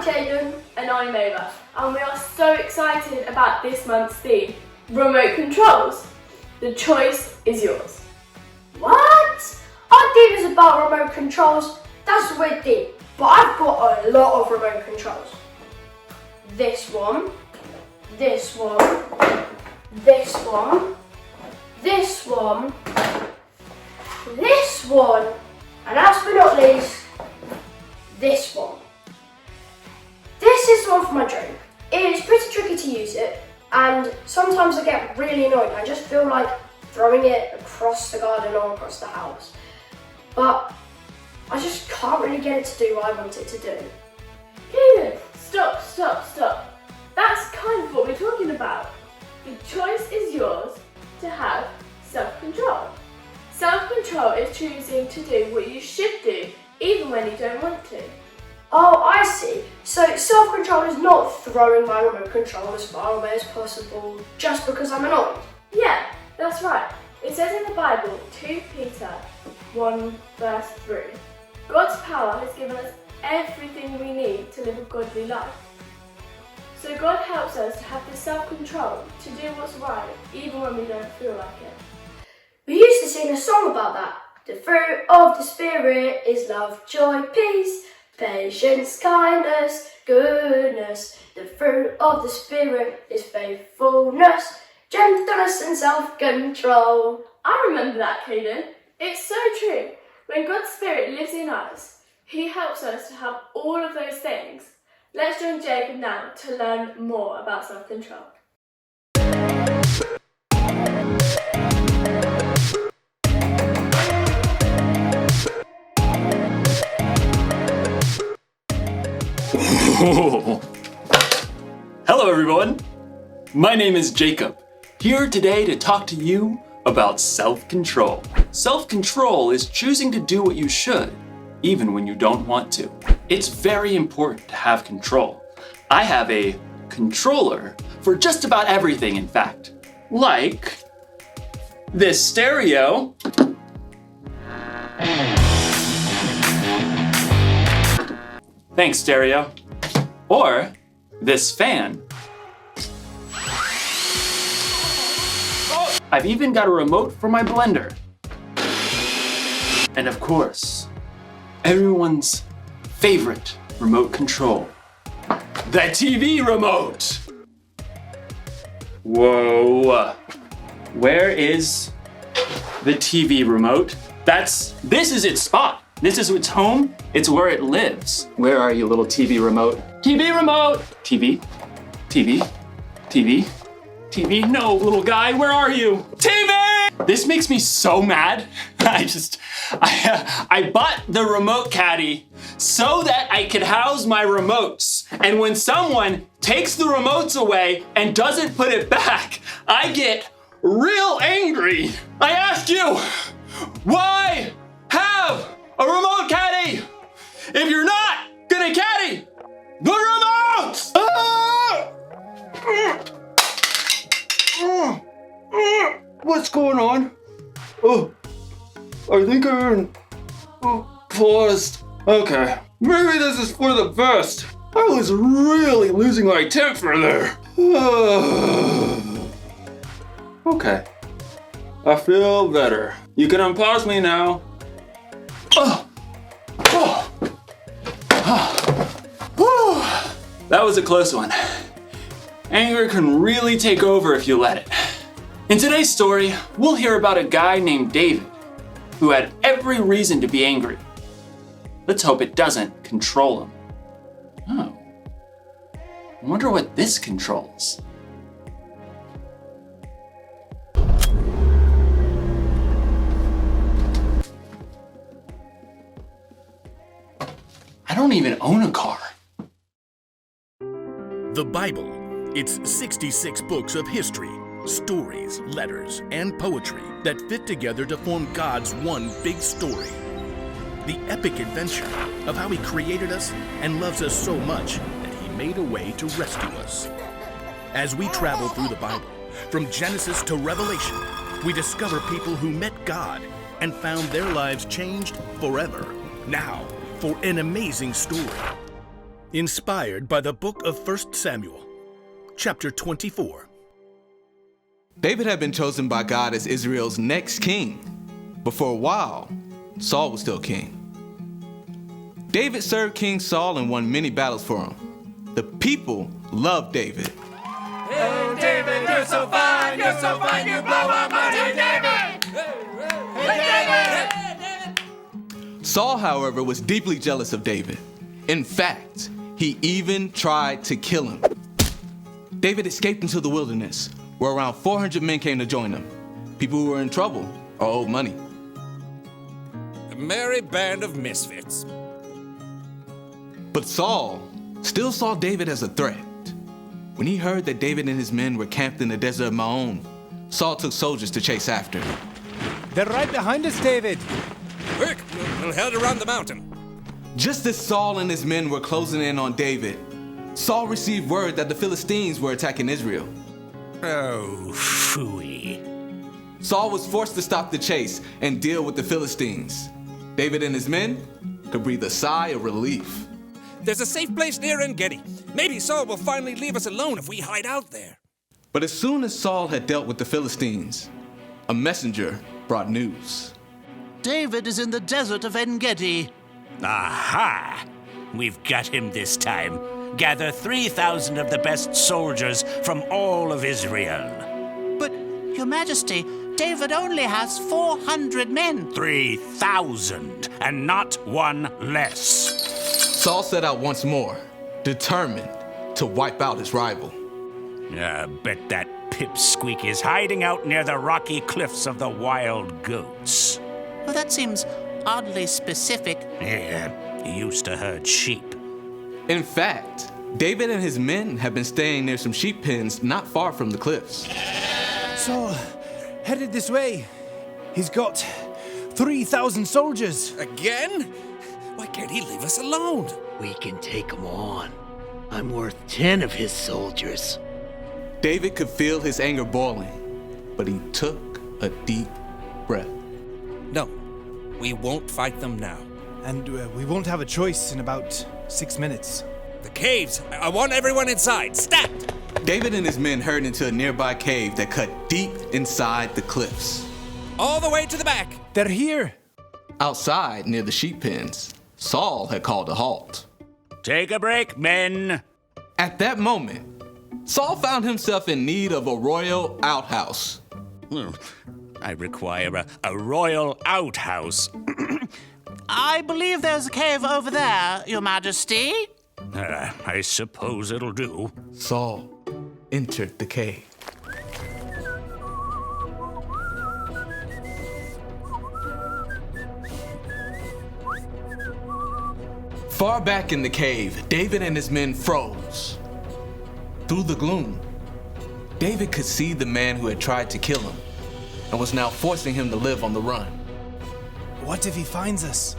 Jaden. And I'm Ava, and we are so excited about this month's theme, remote controls. The choice is yours. What? Our theme is about remote controls. That's a weird theme, but I've got a lot of remote controls. This one, this one, this one, this one, this one, and last but not least, this one. This is the one for my drone. It is pretty tricky to use it, and sometimes I get really annoyed. I just feel like throwing it across the garden or across the house. But I just can't really get it to do what I want it to do. Kaden, stop. That's kind of what we're talking about. The choice is yours to have self-control. Self-control is choosing to do what you should do, even when you don't want to. Oh, I see. So self-control is not throwing my remote control as far away as possible just because I'm annoyed. Yeah, that's right. It says in the Bible, 2 Peter 1 verse 3, God's power has given us everything we need to live a godly life. So God helps us to have the self-control to do what's right, even when we don't feel like it. We used to sing a song about that. The fruit of the Spirit is love, joy, peace, patience, kindness, goodness. The fruit of the Spirit is faithfulness, gentleness and self-control. I remember that, Kaden. It's so true. When God's Spirit lives in us, He helps us to have all of those things. Let's join Jacob now to learn more about self-control. Hello everyone, my name is Jacob, here today to talk to you about self-control. Self-control is choosing to do what you should, even when you don't want to. It's very important to have control. I have a controller for just about everything, in fact. Like this stereo. Thanks, stereo. Or this fan. I've even got a remote for my blender. And of course, everyone's favorite remote control, the TV remote. Whoa, where is the TV remote? This is its spot. This is its home. It's where it lives. Where are you, little TV remote? TV remote! TV, TV, TV, TV. No, little guy, where are you? TV! This makes me so mad. I bought the remote caddy so that I could house my remotes. And when someone takes the remotes away and doesn't put it back, I get real angry. I ask you, why have a remote caddy if you're not gonna caddy the remotes? What's going on? Oh, I think I'm paused. Okay, maybe this is for the best. I was really losing my temper there. Okay, I feel better. You can unpause me now. That was a close one. Anger can really take over if you let it. In today's story, we'll hear about a guy named David who had every reason to be angry. Let's hope it doesn't control him. Oh, I wonder what this controls. I don't even own a car. The Bible. It's 66 books of history, stories, letters, and poetry that fit together to form God's one big story. The epic adventure of how He created us and loves us so much that He made a way to rescue us. As we travel through the Bible, from Genesis to Revelation, we discover people who met God and found their lives changed forever. Now, for an amazing story. Inspired by the book of 1 Samuel, chapter 24. David had been chosen by God as Israel's next king, but for a while, Saul was still king. David served King Saul and won many battles for him. The people loved David. Hey, David, you're so fine, you blow our mind. Hey, David! Hey, David! Saul, however, was deeply jealous of David. In fact, he even tried to kill him. David escaped into the wilderness, where around 400 men came to join him. People who were in trouble or owed money. A merry band of misfits. But Saul still saw David as a threat. When he heard that David and his men were camped in the desert of Maon, Saul took soldiers to chase after him. They're right behind us, David. Quick, we'll head around the mountain. Just as Saul and his men were closing in on David, Saul received word that the Philistines were attacking Israel. Oh, phooey. Saul was forced to stop the chase and deal with the Philistines. David and his men could breathe a sigh of relief. There's a safe place near En-Gedi. Maybe Saul will finally leave us alone if we hide out there. But as soon as Saul had dealt with the Philistines, a messenger brought news. David is in the desert of En-Gedi. Aha! We've got him this time. Gather 3,000 of the best soldiers from all of Israel. But, Your Majesty, David only has 400 men. 3,000, and not one less. Saul set out once more, determined to wipe out his rival. I bet that pipsqueak is hiding out near the rocky cliffs of the Wild Goats. Well, that seems oddly specific. Yeah, he used to herd sheep. In fact, David and his men have been staying near some sheep pens not far from the cliffs. Saul, headed this way. He's got 3,000 soldiers. Again? Why can't he leave us alone? We can take him on. I'm worth 10 of his soldiers. David could feel his anger boiling, but he took a deep breath. No, we won't fight them now. And we won't have a choice in about 6 minutes. The caves! I want everyone inside! Stat! David and his men hurried into a nearby cave that cut deep inside the cliffs. All the way to the back! They're here! Outside, near the sheep pens, Saul had called a halt. Take a break, men. At that moment, Saul found himself in need of a royal outhouse. I require a royal outhouse. I believe there's a cave over there, Your Majesty. I suppose it'll do. Saul entered the cave. Far back in the cave, David and his men froze. Through the gloom, David could see the man who had tried to kill him and was now forcing him to live on the run. What if he finds us?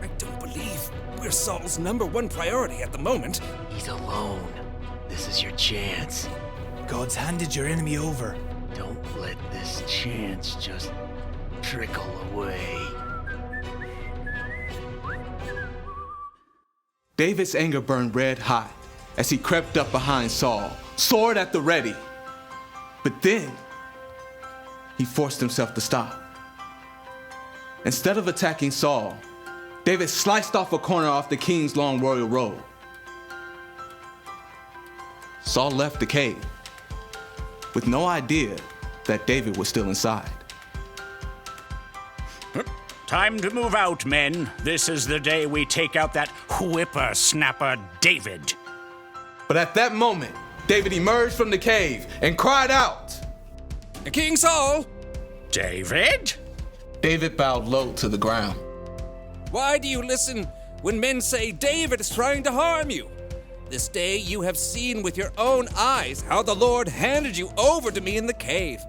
I don't believe we're Saul's #1 priority at the moment. He's alone. This is your chance. God's handed your enemy over. Don't let this chance just trickle away. David's anger burned red hot as he crept up behind Saul, sword at the ready. But then, he forced himself to stop. Instead of attacking Saul, David sliced off a corner off the king's long royal robe. Saul left the cave with no idea that David was still inside. Time to move out, men. This is the day we take out that whippersnapper David. But at that moment, David emerged from the cave and cried out, King Saul! David? David bowed low to the ground. Why do you listen when men say David is trying to harm you? This day you have seen with your own eyes how the Lord handed you over to me in the cave.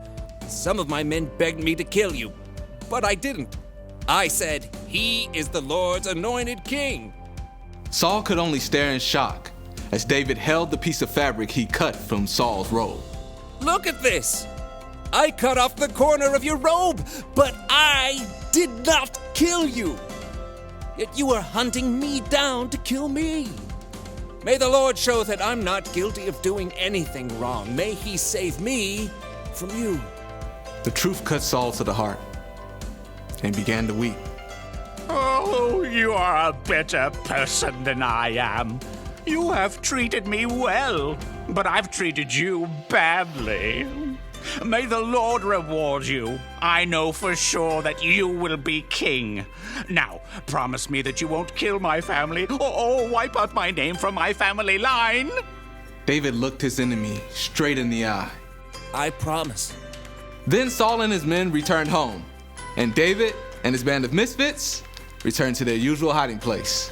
Some of my men begged me to kill you, but I didn't. I said, he is the Lord's anointed king. Saul could only stare in shock as David held the piece of fabric he cut from Saul's robe. Look at this. I cut off the corner of your robe, but I did not kill you. Yet you are hunting me down to kill me. May the Lord show that I'm not guilty of doing anything wrong. May he save me from you. The truth cut Saul to the heart, and he began to weep. Oh, you are a better person than I am. You have treated me well, but I've treated you badly. May the Lord reward you. I know for sure that you will be king. Now, promise me that you won't kill my family or wipe out my name from my family line. David looked his enemy straight in the eye. I promise. Then Saul and his men returned home, and David and his band of misfits returned to their usual hiding place.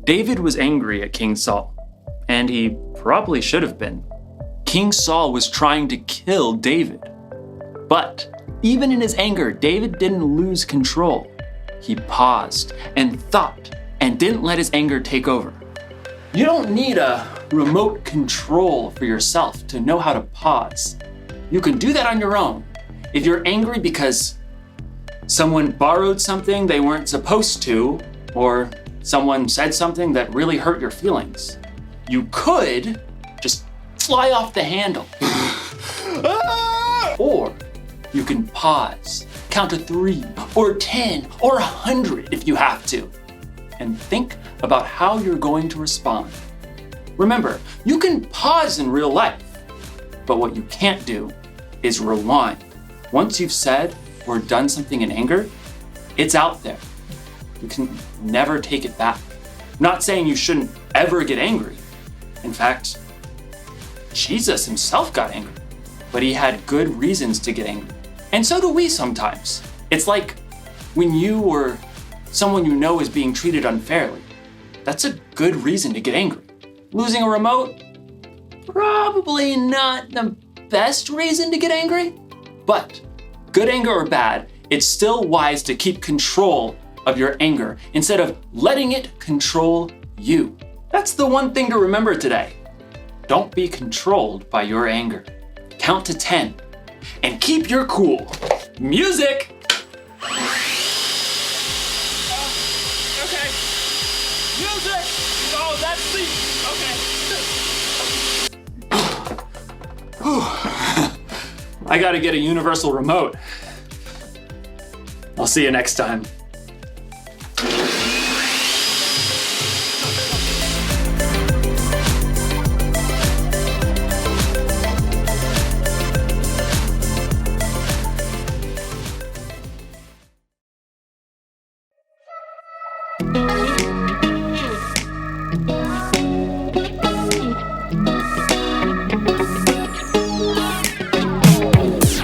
David was angry at King Saul, and he probably should have been. King Saul was trying to kill David. But even in his anger, David didn't lose control. He paused and thought and didn't let his anger take over. You don't need a remote control for yourself to know how to pause. You can do that on your own. If you're angry because someone borrowed something they weren't supposed to, or someone said something that really hurt your feelings, you could just fly off the handle. Or you can pause, count to 3 or 10 or 100 if you have to, and think about how you're going to respond. Remember, you can pause in real life, but what you can't do is rewind. Once you've said or done something in anger, it's out there. You can never take it back. Not saying you shouldn't ever get angry. In fact, Jesus himself got angry, but he had good reasons to get angry. And so do we sometimes. It's like when you or someone you know is being treated unfairly. That's a good reason to get angry. Losing a remote? Probably not the best reason to get angry, but good anger or bad, it's still wise to keep control of your anger instead of letting it control you. That's the one thing to remember today. Don't be controlled by your anger. Count to 10 and keep your cool. Music! Okay. Music! Oh, that's the... Okay. I gotta get a universal remote. I'll see you next time.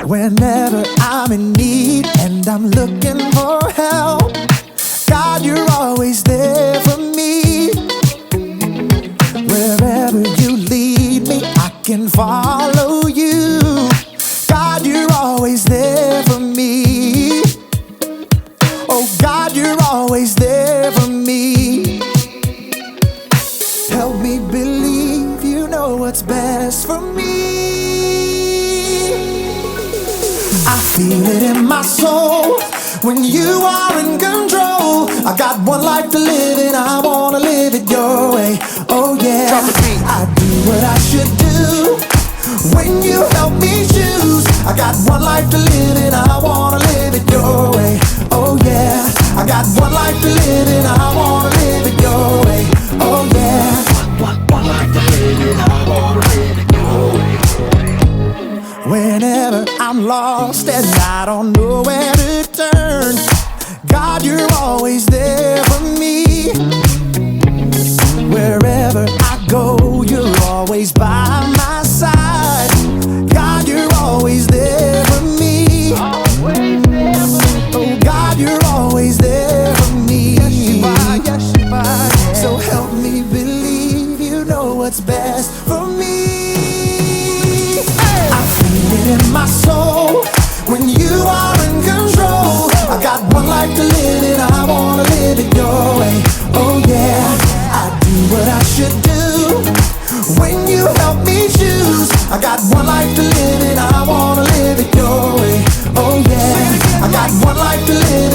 Whenever I'm in need and I'm looking for help, God, you're always there for me. Wherever you lead me, I can follow you. God, you're always there for me. Oh, God, you're always there for me. Help me believe you know what's best for me. I feel it in my soul when you are in control. I got one life to live and I wanna live it your way. Oh yeah, I do what I should do when you help me choose. I got one life to live and I wanna live it your way. Oh yeah, I got one life to live and I wanna live it your way. Oh yeah, one life to live and I wanna live it your way. Whenever I'm lost and I don't know where to turn, God, you're always there for me. Wherever I go, you're always by my side. God, you're always there for me. Oh, God, you're always there for me. Yes, you are, yeah. So help me believe you know what's best for me. In my soul, when you are in control, I got one life to live and I wanna live it your way. Oh yeah, I do what I should do when you help me choose. I got one life to live and I wanna live it your way. Oh yeah, I got one life to live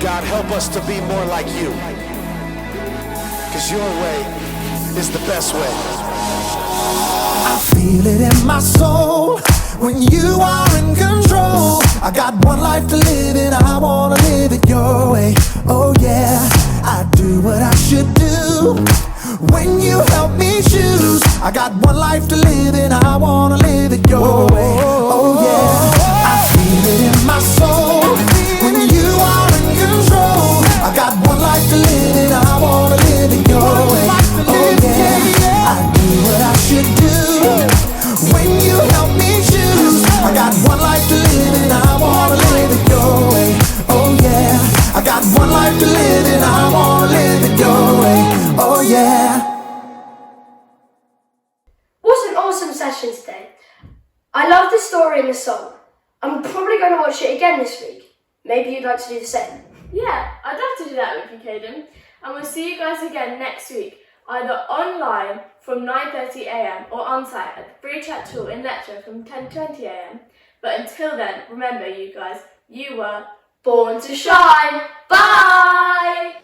God, help us to be more like you. Because your way is the best way. I feel it in my soul when you are in control. I got one life to live and I wanna live it your way. Oh yeah, I do what I should do when you help me choose. I got one life to live and I wanna live it your way. Oh yeah, I feel it in my soul when you are in control. I got one life to live and I wanna live it your way. Oh yeah, I do what I should do when you help me choose. I got one life to live and I wanna live it your way. Oh yeah, I got one life to live and I wanna live it your way. Oh yeah. What an awesome session today. I love the story and the song. I'm probably going to watch it again this week. Maybe you'd like to do the same. Yeah, I'd love to do that with you, Caden. And we'll see you guys again next week, either online from 9:30am or on site at the Free Chat Tool in Letchworth from 10:20am. But until then, remember you guys, you were born to shine. Bye!